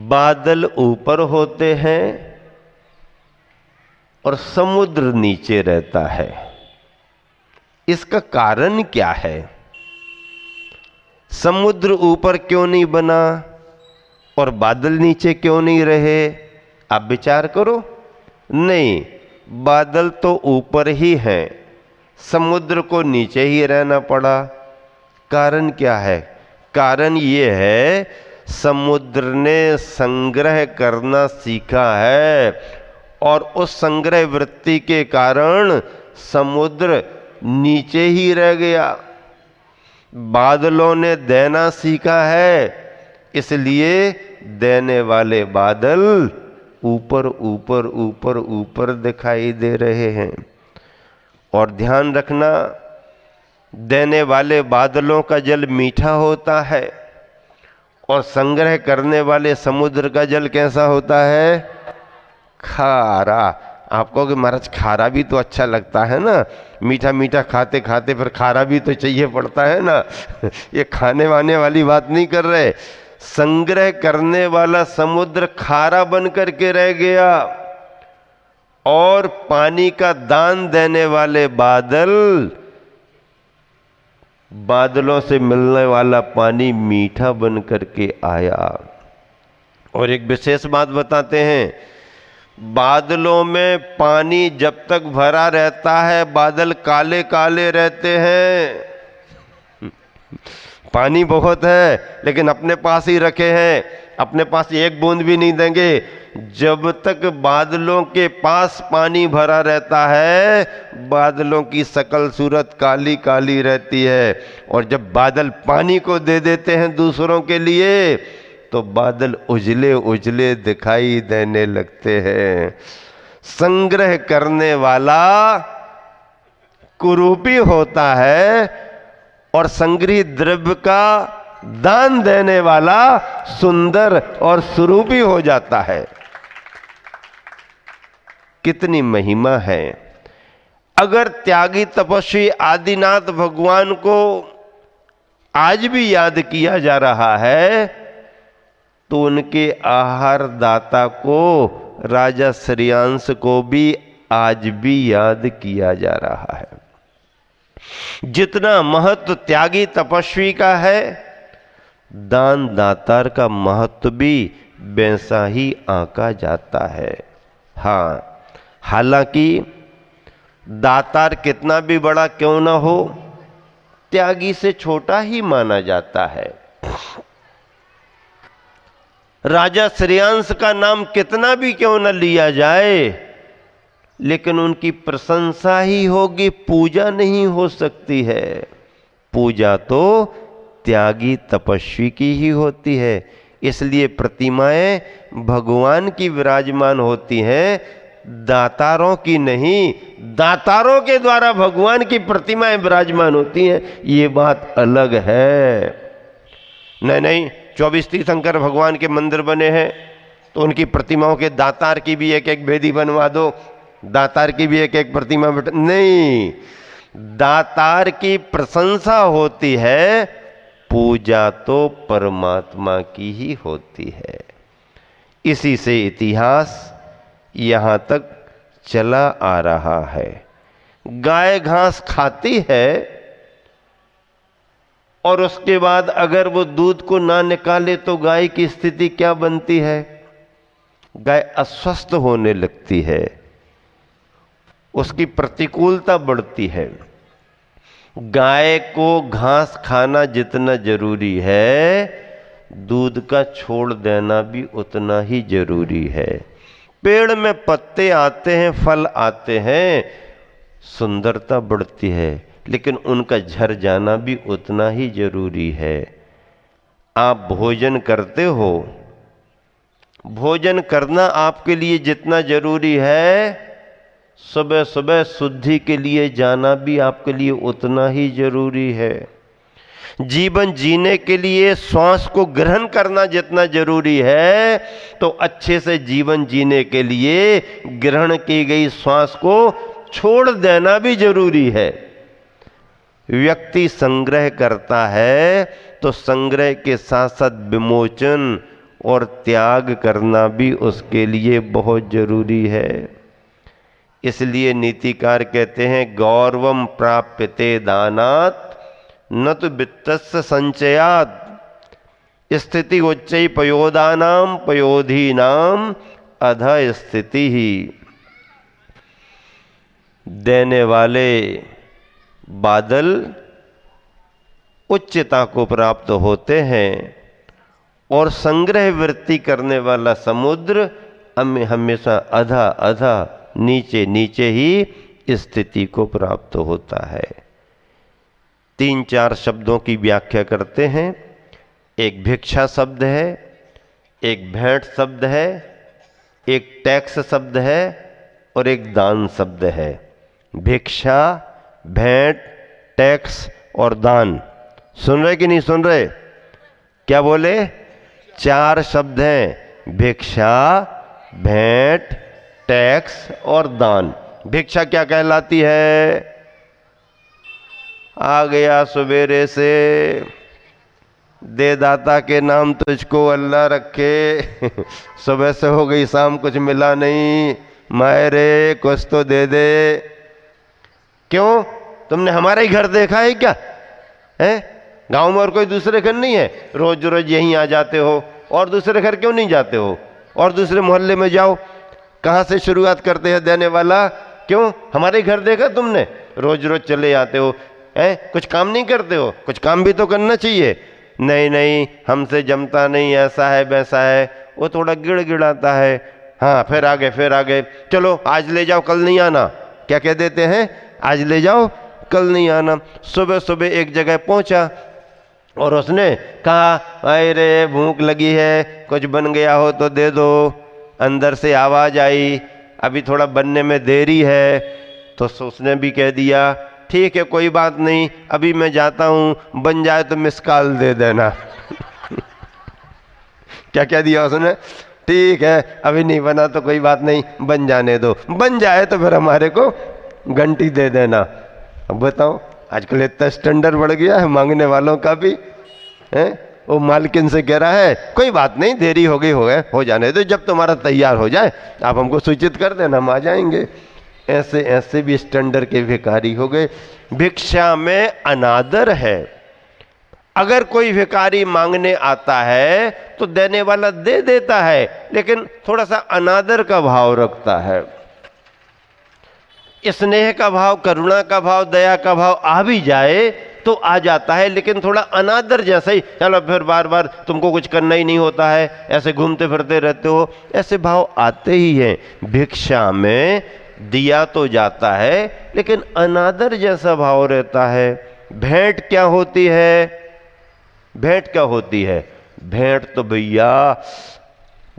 बादल ऊपर होते हैं और समुद्र नीचे रहता है। इसका कारण क्या है? समुद्र ऊपर क्यों नहीं बना और बादल नीचे क्यों नहीं रहे? आप विचार करो। नहीं, बादल तो ऊपर ही हैं, समुद्र को नीचे ही रहना पड़ा। कारण क्या है? कारण ये है, समुद्र ने संग्रह करना सीखा है और उस संग्रह वृत्ति के कारण समुद्र नीचे ही रह गया। बादलों ने देना सीखा है, इसलिए देने वाले बादल ऊपर ऊपर ऊपर ऊपर दिखाई दे रहे हैं। और ध्यान रखना, देने वाले बादलों का जल मीठा होता है और संग्रह करने वाले समुद्र का जल कैसा होता है? खारा। आप कहोगे महाराज खारा भी तो अच्छा लगता है ना, मीठा मीठा खाते खाते फिर खारा भी तो चाहिए पड़ता है ना। ये खाने वाने वाली बात नहीं कर रहे। संग्रह करने वाला समुद्र खारा बन करके रह गया और पानी का दान देने वाले बादलों से मिलने वाला पानी मीठा बन करके आया। और एक विशेष बात बताते हैं, बादलों में पानी जब तक भरा रहता है बादल काले काले रहते हैं। पानी बहुत है लेकिन अपने पास ही रखे हैं, अपने पास एक बूंद भी नहीं देंगे। जब तक बादलों के पास पानी भरा रहता है बादलों की शकल सूरत काली काली रहती है, और जब बादल पानी को दे देते हैं दूसरों के लिए तो बादल उजले उजले दिखाई देने लगते हैं। संग्रह करने वाला कुरूपी होता है और संग्रहित द्रव्य का दान देने वाला सुंदर और सुरूपी हो जाता है। कितनी महिमा है। अगर त्यागी तपस्वी आदिनाथ भगवान को आज भी याद किया जा रहा है तो उनके आहार दाता को, राजा श्रेयांश को भी आज भी याद किया जा रहा है। जितना महत्व त्यागी तपस्वी का है, दान दातार का महत्व भी वैसा ही आंका जाता है। हाँ, हालांकि दातार कितना भी बड़ा क्यों ना हो, त्यागी से छोटा ही माना जाता है। राजा श्रेयांश का नाम कितना भी क्यों न लिया जाए, लेकिन उनकी प्रशंसा ही होगी, पूजा नहीं हो सकती है। पूजा तो त्यागी तपस्वी की ही होती है। इसलिए प्रतिमाएं भगवान की विराजमान होती हैं, दातारों की नहीं। दातारों के द्वारा भगवान की प्रतिमाएं विराजमान होती हैं, ये बात अलग है। नहीं, 24 तीर्थंकर भगवान के मंदिर बने हैं तो उनकी प्रतिमाओं के दातार की भी एक एक वेदी बनवा दो, दातार की भी एक एक प्रतिमा नहीं। दातार की प्रशंसा होती है, पूजा तो परमात्मा की ही होती है। इसी से इतिहास यहां तक चला आ रहा है। गाय घास खाती है और उसके बाद अगर वो दूध को ना निकाले तो गाय की स्थिति क्या बनती है? गाय अस्वस्थ होने लगती है, उसकी प्रतिकूलता बढ़ती है। गाय को घास खाना जितना जरूरी है, दूध का छोड़ देना भी उतना ही जरूरी है। पेड़ में पत्ते आते हैं, फल आते हैं, सुंदरता बढ़ती है, लेकिन उनका झड़ जाना भी उतना ही जरूरी है। आप भोजन करते हो, भोजन करना आपके लिए जितना जरूरी है, सुबह सुबह शुद्धि के लिए जाना भी आपके लिए उतना ही जरूरी है। जीवन जीने के लिए श्वास को ग्रहण करना जितना जरूरी है, तो अच्छे से जीवन जीने के लिए ग्रहण की गई श्वास को छोड़ देना भी जरूरी है। व्यक्ति संग्रह करता है तो संग्रह के साथ साथ विमोचन, और त्याग करना भी उसके लिए बहुत जरूरी है। इसलिए नीतिकार कहते हैं गौरवम प्राप्यते दानात् न तो वित्तस्य संचयात् स्थिति उच्चै पयोदानाम पयोधीनाम अध स्थिति ही। देने वाले बादल उच्चता को प्राप्त होते हैं और संग्रह वृत्ति करने वाला समुद्र हमें हमेशा अधा अधा नीचे नीचे ही स्थिति को प्राप्त होता है। 3-4 शब्दों की व्याख्या करते हैं। एक भिक्षा शब्द है, एक भेंट शब्द है, एक टैक्स शब्द है और एक दान शब्द है। भिक्षा, भेंट, टैक्स और दान। सुन रहे कि नहीं सुन रहे? क्या बोले? 4 शब्द हैं, भिक्षा, भेंट, टैक्स और दान। भिक्षा क्या कहलाती है? आ गया सवेरे से, दे दाता के नाम तुझको अल्लाह रखे। सुबह से हो गई शाम, कुछ मिला नहीं, मायरे कुछ तो दे दे। क्यों? तुमने हमारा ही घर देखा है क्या? है गांव में और कोई दूसरे घर नहीं है? रोज रोज यहीं आ जाते हो, और दूसरे घर क्यों नहीं जाते हो? और दूसरे मोहल्ले में जाओ। कहाँ से शुरुआत करते हैं देने वाला? क्यों? हमारे घर देखा तुमने? रोज रोज चले आते हो, हैं? कुछ काम नहीं करते हो? कुछ काम भी तो करना चाहिए। नहीं नहीं, हमसे जमता नहीं, ऐसा है वैसा है। वो थोड़ा गिड़गिड़ाता है। हाँ, फिर आगे, चलो आज ले जाओ, कल नहीं आना। क्या कह देते हैं? आज ले जाओ, कल नहीं आना। सुबह सुबह एक जगह पहुंचा और उसने कहा, अरे भूख लगी है, कुछ बन गया हो तो दे दो। अंदर से आवाज़ आई, अभी थोड़ा बनने में देरी है। तो उसने भी कह दिया, ठीक है कोई बात नहीं, अभी मैं जाता हूँ, बन जाए तो मिस कॉल दे देना। क्या कह दिया उसने? ठीक है, अभी नहीं बना तो कोई बात नहीं, बन जाने दो, बन जाए तो फिर हमारे को घंटी दे देना। अब बताओ, आजकल इतना स्टैंडर्ड बढ़ गया है मांगने वालों का भी। है वो मालकिन से कह रहा है, कोई बात नहीं, देरी हो गई हो जाने दो, जब तुम्हारा तैयार हो जाए आप हमको सूचित कर देना, हम आ जाएंगे। ऐसे ऐसे भी स्टैंडर्ड के भिखारी हो गए। भिक्षा में अनादर है। अगर कोई भिखारी मांगने आता है तो देने वाला दे देता है, लेकिन थोड़ा सा अनादर का भाव रखता है। स्नेह का भाव, करुणा का भाव, दया का भाव आ भी जाए तो आ जाता है, लेकिन थोड़ा अनादर जैसा ही, चलो फिर बार बार तुमको कुछ करना ही नहीं होता है, ऐसे घूमते फिरते रहते हो, ऐसे भाव आते ही हैं। भिक्षा में दिया तो जाता है, लेकिन अनादर जैसा भाव रहता है। भेंट क्या होती है? भेंट क्या होती है? भेंट तो भैया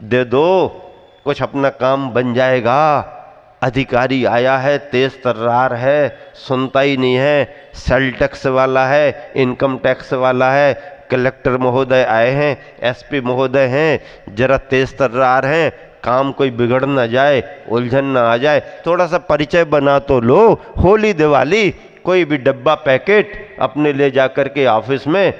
दे दो, कुछ अपना काम बन जाएगा। अधिकारी आया है, तेज तर्रार है, सुनता ही नहीं है, सेल टैक्स वाला है, इनकम टैक्स वाला है, कलेक्टर महोदय आए हैं, एसपी महोदय हैं, जरा तेज तर्रार हैं, काम कोई बिगड़ ना जाए, उलझन ना आ जाए, थोड़ा सा परिचय बना तो लो। होली दिवाली कोई भी डब्बा पैकेट अपने ले जा कर के ऑफिस में,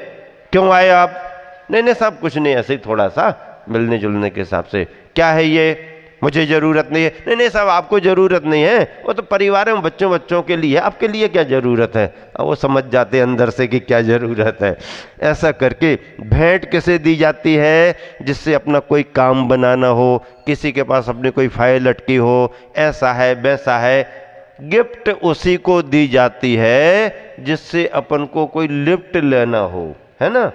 क्यों आए आप? नहीं साहब कुछ नहीं, ऐसे ही थोड़ा सा मिलने जुलने के हिसाब से। क्या है ये? मुझे ज़रूरत नहीं है। नहीं साहब आपको ज़रूरत नहीं है, वो तो परिवार में बच्चों के लिए, आपके लिए क्या ज़रूरत है? अब वो समझ जाते हैं अंदर से कि क्या ज़रूरत है। ऐसा करके भेंट किसे दी जाती है? जिससे अपना कोई काम बनाना हो, किसी के पास अपनी कोई फाइल अटकी हो, ऐसा है वैसा है। गिफ्ट उसी को दी जाती है जिससे अपन को कोई लिफ्ट लेना हो, है ना?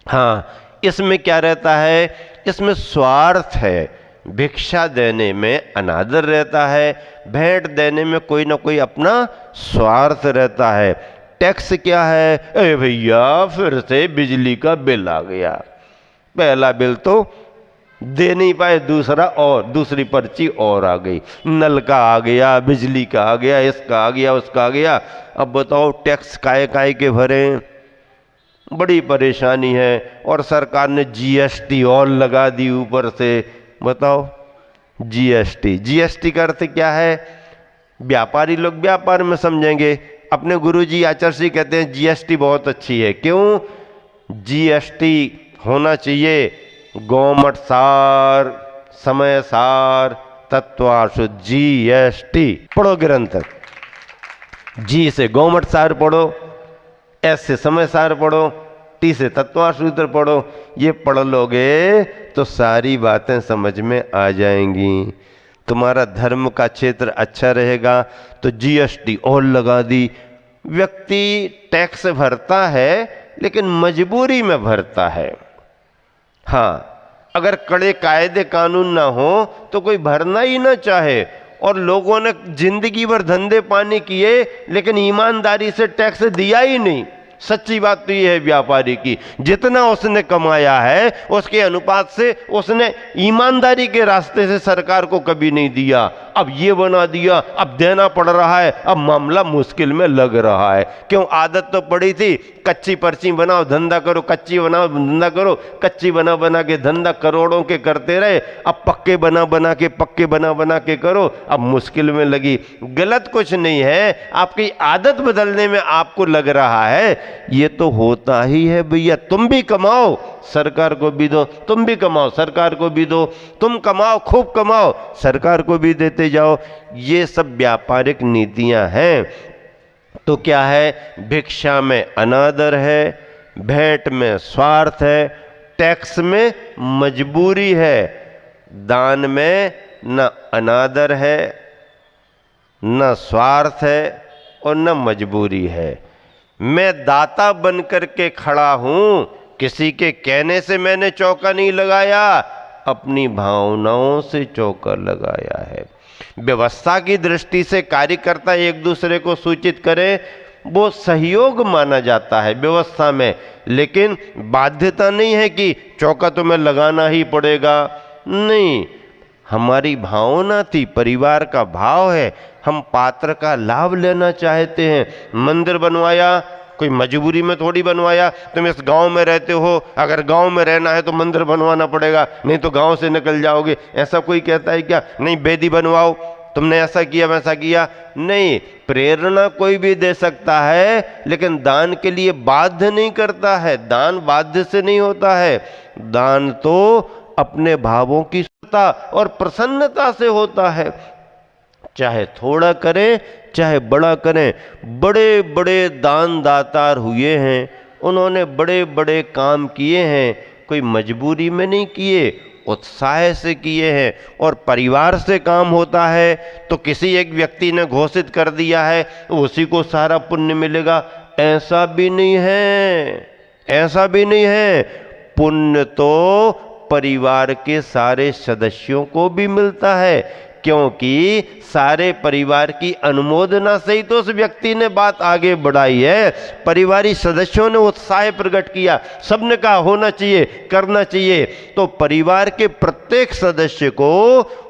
हाँ, इसमें क्या रहता है? इसमें स्वार्थ है। भिक्षा देने में अनादर रहता है, भेंट देने में कोई ना कोई अपना स्वार्थ रहता है। टैक्स क्या है? अरे भैया फिर से बिजली का बिल आ गया, पहला बिल तो दे नहीं पाए, दूसरी पर्ची और आ गई, नल का आ गया, बिजली का आ गया, इसका आ गया, उसका आ गया। अब बताओ टैक्स काय के भरे? बड़ी परेशानी है। और सरकार ने जीएसटी और लगा दी ऊपर से। बताओ जीएसटी का अर्थ क्या है? व्यापारी लोग व्यापार में समझेंगे। अपने गुरुजी आचार्य जी कहते हैं जीएसटी बहुत अच्छी है। क्यों? जीएसटी होना चाहिए गोमट सार, समय सार, तत्वाशु, GST पढ़ो ग्रंथ। जी से गोमट सार पढ़ो, S से समय सार पढ़ो, T से तत्वासूत्र पढ़ो। ये पढ़ लोगे तो सारी बातें समझ में आ जाएंगी। तुम्हारा धर्म का क्षेत्र अच्छा रहेगा तो GST और लगा दी। व्यक्ति टैक्स भरता है लेकिन मजबूरी में भरता है। हाँ, अगर कड़े कायदे कानून ना हो तो कोई भरना ही ना चाहे। और लोगों ने जिंदगी भर धंधे पानी किए लेकिन ईमानदारी से टैक्स दिया ही नहीं। सच्ची बात तो ये है व्यापारी की, जितना उसने कमाया है उसके अनुपात से उसने ईमानदारी के रास्ते से सरकार को कभी नहीं दिया। अब ये बना दिया, अब देना पड़ रहा है, अब मामला मुश्किल में लग रहा है। क्यों? आदत तो पड़ी थी, कच्ची पर्ची बनाओ धंधा करो, कच्ची बनाओ धंधा करो, कच्ची बना बना के धंधा करोड़ों के करते रहे। अब पक्के बना बना के, पक्के बना बना के करो, अब मुश्किल में लगी। गलत कुछ नहीं है, आपकी आदत बदलने में आपको लग रहा है। ये तो होता ही है भैया। तुम भी कमाओ, सरकार को भी दो, तुम भी कमाओ, सरकार को भी दो, तुम कमाओ, खूब कमाओ, सरकार को भी देते जाओ। ये सब व्यापारिक नीतियां हैं। तो क्या है? भिक्षा में अनादर है, भेंट में स्वार्थ है, टैक्स में मजबूरी है, दान में न अनादर है, न स्वार्थ है और न मजबूरी है। मैं दाता बन करके खड़ा हूं, किसी के कहने से मैंने चौका नहीं लगाया, अपनी भावनाओं से चौका लगाया है। व्यवस्था की दृष्टि से कार्यकर्ता एक दूसरे को सूचित करें, वो सहयोग माना जाता है व्यवस्था में, लेकिन बाध्यता नहीं है कि चौका तो मैं लगाना ही पड़ेगा। नहीं, हमारी भावना थी, परिवार का भाव है, हम पात्र का लाभ लेना चाहते हैं। मंदिर बनवाया, कोई मजबूरी में थोड़ी बनवाया। तुम इस गांव में रहते हो, अगर गांव में रहना है तो मंदिर बनवाना पड़ेगा, नहीं तो गांव से निकल जाओगे। ऐसा कोई कहता है क्या? नहीं, बेदी बनवाओ, तुमने ऐसा किया वैसा किया। नहीं, प्रेरणा कोई भी दे सकता है, लेकिन दान के लिए बाध्य नहीं करता है। दान बाध्य से नहीं होता है, दान तो अपने भावों की और प्रसन्नता से होता है। चाहे थोड़ा करें चाहे बड़ा करें। बड़े बड़े दान दातार हुए हैं, उन्होंने बड़े बड़े काम किए हैं, कोई मजबूरी में नहीं किए, उत्साह से किए हैं। और परिवार से काम होता है तो किसी एक व्यक्ति ने घोषित कर दिया है उसी को सारा पुण्य मिलेगा, ऐसा भी नहीं है, ऐसा भी नहीं है। पुण्य तो परिवार के सारे सदस्यों को भी मिलता है, क्योंकि सारे परिवार की अनुमोदना से ही तो उस व्यक्ति ने बात आगे बढ़ाई है। परिवारी सदस्यों ने उत्साह प्रकट किया, सबने कहा होना चाहिए, करना चाहिए, तो परिवार के प्रत्येक सदस्य को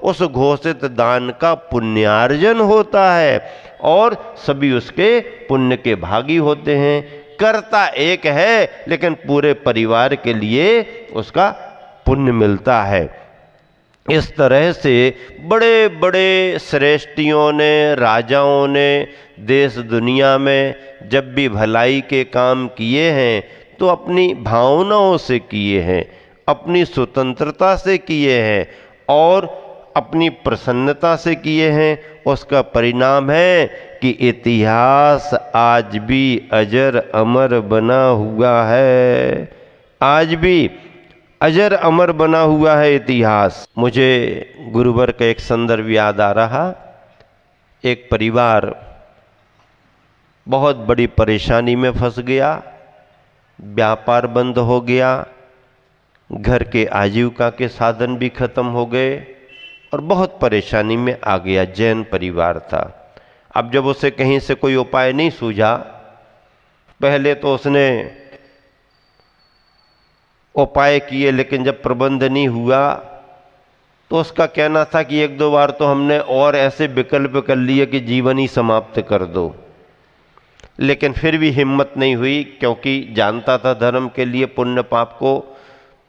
उस घोषित दान का पुण्यार्जन होता है और सभी उसके पुण्य के भागी होते हैं। करता एक है लेकिन पूरे परिवार के लिए उसका पुण्य मिलता है। इस तरह से बड़े बड़े श्रेष्ठियों ने, राजाओं ने देश दुनिया में जब भी भलाई के काम किए हैं तो अपनी भावनाओं से किए हैं, अपनी स्वतंत्रता से किए हैं और अपनी प्रसन्नता से किए हैं। उसका परिणाम है कि इतिहास आज भी अजर अमर बना हुआ है, आज भी अजर अमर बना हुआ है इतिहास। मुझे गुरुवर का एक संदर्भ याद आ रहा। एक परिवार बहुत बड़ी परेशानी में फंस गया, व्यापार बंद हो गया, घर के आजीविका के साधन भी खत्म हो गए और बहुत परेशानी में आ गया। जैन परिवार था। अब जब उसे कहीं से कोई उपाय नहीं सूझा, पहले तो उसने उपाय किए, लेकिन जब प्रबंध नहीं हुआ तो उसका कहना था कि एक दो बार तो हमने और ऐसे विकल्प कर लिए कि जीवन ही समाप्त कर दो, लेकिन फिर भी हिम्मत नहीं हुई, क्योंकि जानता था धर्म के लिए पुण्य पाप को।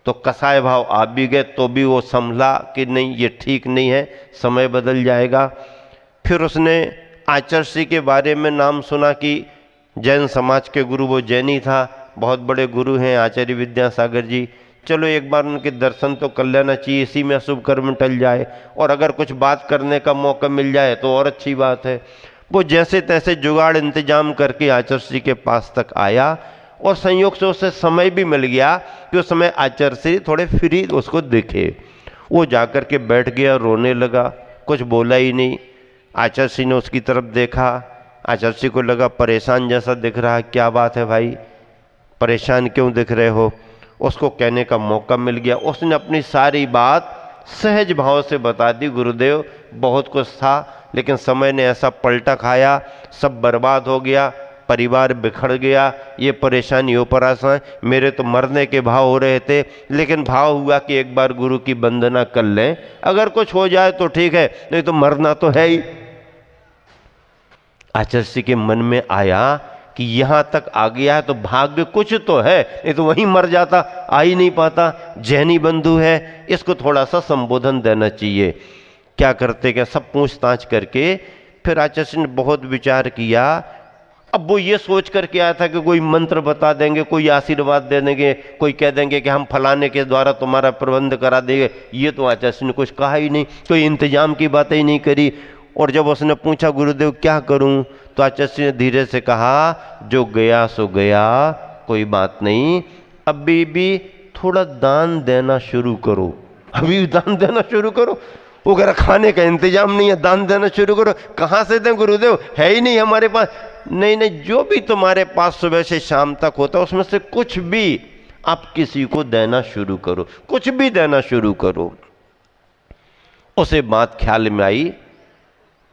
तो कसाय भाव आ भी गए तो भी वो संभला कि नहीं, ये ठीक नहीं है, समय बदल जाएगा। फिर उसने आचर्षि के बारे में नाम सुना कि जैन समाज के गुरु, वो जैनी था, बहुत बड़े गुरु हैं आचार्य विद्यासागर जी। चलो एक बार उनके दर्शन तो कर लेना चाहिए, इसी में अशुभ कर्म टल जाए, और अगर कुछ बात करने का मौका मिल जाए तो और अच्छी बात है। वो जैसे तैसे जुगाड़ इंतजाम करके आचार्य श्री के पास तक आया, और संयोग से उसे समय भी मिल गया कि उस समय आचार्य श्री थोड़े फ्री उसको दिखे। वो जाकर के बैठ गया, रोने लगा, कुछ बोला ही नहीं। आचार्य श्री ने उसकी तरफ देखा, आचार्य श्री को लगा परेशान जैसा दिख रहा है, क्या बात है भाई, परेशान क्यों दिख रहे हो। उसको कहने का मौका मिल गया, उसने अपनी सारी बात सहज भाव से बता दी, गुरुदेव बहुत कुछ था लेकिन समय ने ऐसा पलटा खाया, सब बर्बाद हो गया, परिवार बिखर गया, ये परेशानी ऊपर आसान, मेरे तो मरने के भाव हो रहे थे, लेकिन भाव हुआ कि एक बार गुरु की वंदना कर लें, अगर कुछ हो जाए तो ठीक है, नहीं तो मरना तो है ही। आचार्य श्री के मन में आया कि यहाँ तक आ गया है तो भाग्य कुछ तो है, नहीं तो वहीं मर जाता, आ ही नहीं पाता। जैनी बंधु है, इसको थोड़ा सा संबोधन देना चाहिए। क्या करते क्या, सब पूछताछ करके फिर आचार्य श्री ने बहुत विचार किया। अब वो ये सोच करके आया था कि कोई मंत्र बता देंगे, कोई आशीर्वाद दे देंगे, कोई कह देंगे कि हम फलाने के द्वारा तुम्हारा प्रबंध करा देंगे। ये तो आचार्य श्री ने कुछ कहा ही नहीं, कोई इंतजाम की बातें ही नहीं करी। और जब उसने पूछा गुरुदेव क्या करूं, तो आचार्य श्री ने धीरे से कहा जो गया सो गया, कोई बात नहीं, अभी भी थोड़ा दान देना शुरू करो, अभी भी दान देना शुरू करो। वो कह रहा खाने का इंतजाम नहीं है, दान देना शुरू करो। कहाँ से दें गुरुदेव, है ही नहीं हमारे पास। नहीं नहीं, जो भी तुम्हारे पास सुबह से शाम तक होता है उसमें से कुछ भी आप किसी को देना शुरू करो, कुछ भी देना शुरू करो। उसे बात ख्याल में आई,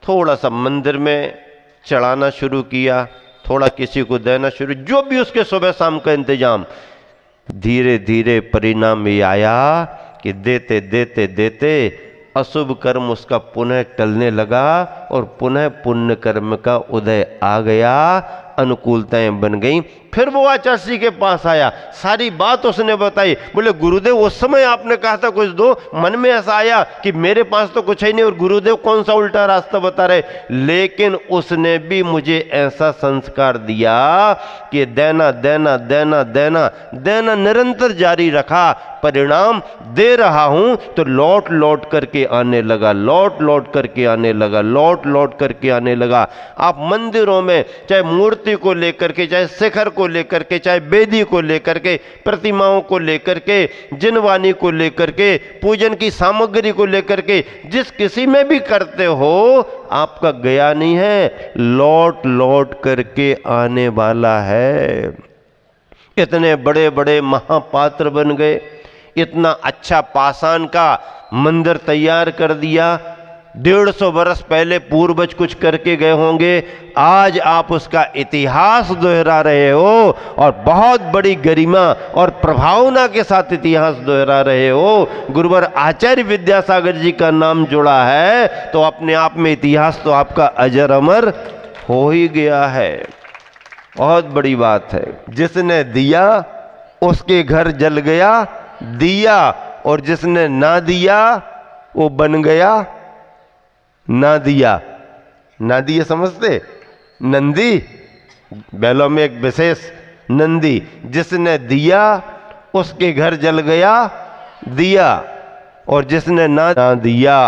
थोड़ा सा मंदिर में चढ़ाना शुरू किया, थोड़ा किसी को देना शुरू, जो भी उसके सुबह शाम का इंतजाम। धीरे धीरे परिणाम ये आया कि देते देते देते अशुभ कर्म उसका पुनः टलने लगा और पुनः पुण्य कर्म का उदय आ गया, अनुकूलताएं बन गई। फिर वो आचार्य श्री के पास आया, सारी बात उसने बताई। बोले गुरुदेव उस समय आपने कहा था कुछ दो, मन में ऐसा आया कि मेरे पास तो कुछ ही नहीं और गुरुदेव कौन सा उल्टा रास्ता बता रहे, लेकिन उसने भी मुझे ऐसा संस्कार दिया कि देना देना देना देना देना निरंतर जारी रखा। परिणाम दे रहा हूं तो लौट लौट करके आने लगा, लौट लौट करके आने लगा, लौट लौट करके आने लगा। आप मंदिरों में चाहे मूर्ति को लेकर के, चाहे शिखर को लेकर के, चाहे वेदी को लेकर के, प्रतिमाओं को लेकर के, जिनवानी को लेकर के, पूजन की सामग्री को लेकर के, जिस किसी में भी करते हो, आपका गया नहीं है, लौट लौट करके आने वाला है। इतने बड़े बड़े महापात्र बन गए, इतना अच्छा पाषाण का मंदिर तैयार कर दिया, 150 वर्ष पहले पूर्वज कुछ करके गए होंगे, आज आप उसका इतिहास दोहरा रहे हो और बहुत बड़ी गरिमा और प्रभावना के साथ इतिहास दोहरा रहे हो। गुरुवर आचार्य विद्यासागर जी का नाम जुड़ा है तो अपने आप में इतिहास तो आपका अजर अमर हो ही गया है। बहुत बड़ी बात है। जिसने दिया उसके घर जल गया दिया, और जिसने ना दिया वो बन गया ना दिया। ना दिया समझते, नंदी, बैलों में एक विशेष नंदी, जिसने दिया उसके घर जल गया दिया, और जिसने ना दिया